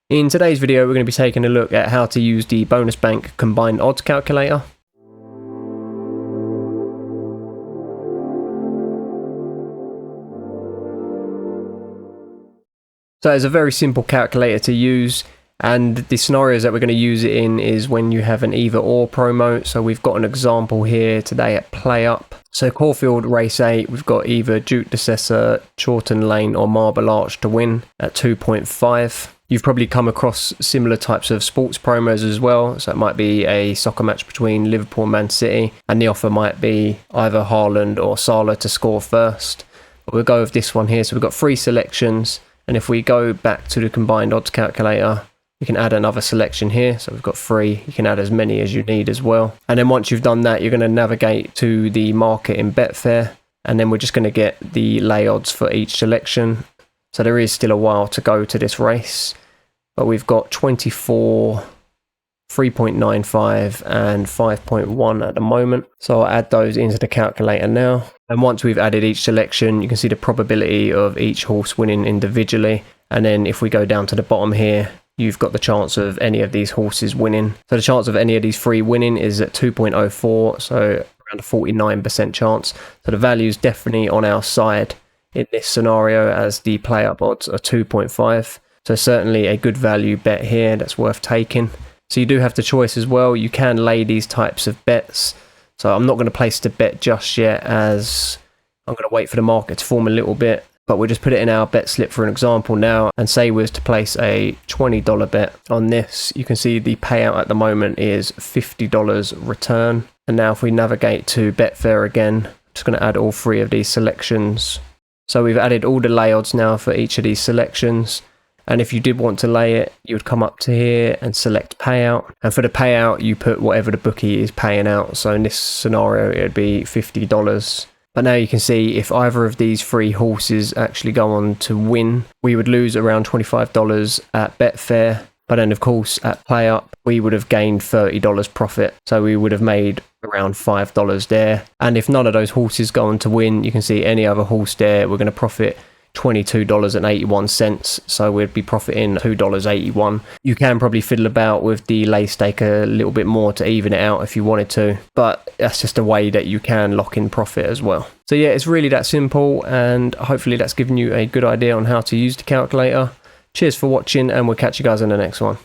In today's video, we're going to be taking a look at how to use the Bonusbank combined odds calculator. So it's a very simple calculator to use, and the scenarios that we're going to use it in is when you have an either or promo. So we've got an example here today at Play Up. So Caulfield race 8, we've got either Duke de Cesar, Chawton Lane or Marble Arch to win at 2.5. You've probably come across similar types of sports promos as well. So it might be a soccer match between Liverpool and Man City, and the offer might be either Haaland or Salah to score first. But we'll go with this one here. So we've got 3 selections, and if we go back to the combined odds calculator, you can add another selection here. So we've got 3. You can add as many as you need as well. And then once you've done that, you're going to navigate to the market in Betfair, and then we're just going to get the lay odds for each selection. So there is still a while to go to this race, but we've got 24, 3.95 and 5.1 at the moment. So I'll add those into the calculator now. And once we've added each selection, you can see the probability of each horse winning individually. And then if we go down to the bottom here, you've got the chance of any of these horses winning. So the chance of any of these 3 winning is at 2.04, so around a 49% chance. So the value is definitely on our side in this scenario, as the play up odds are 2.5. So certainly a good value bet here that's worth taking. So you do have the choice as well. You can lay these types of bets. So I'm not going to place the bet just yet, as I'm going to wait for the market to form a little bit. But we'll just put it in our bet slip for an example now, and say we was to place a $20 bet on this. You can see the payout at the moment is $50 return. And now if we navigate to Betfair again, I'm just going to add all 3 of these selections. So we've added all the lay odds now for each of these selections. And if you did want to lay it, you would come up to here and select payout. And for the payout, you put whatever the bookie is paying out. So in this scenario, it would be $50. But now you can see if either of these 3 horses actually go on to win, we would lose around $25 at Betfair. But then, of course, at Play Up, we would have gained $30 profit. So we would have made around $5 there. And if none of those horses go on to win, you can see any other horse there, we're going to profit $22.81, so we'd be profiting $2.81. You can probably fiddle about with the lay stake a little bit more to even it out if you wanted to, but that's just a way that you can lock in profit as well. So yeah, it's really that simple, and hopefully that's given you a good idea on how to use the calculator. Cheers for watching, and we'll catch you guys in the next one.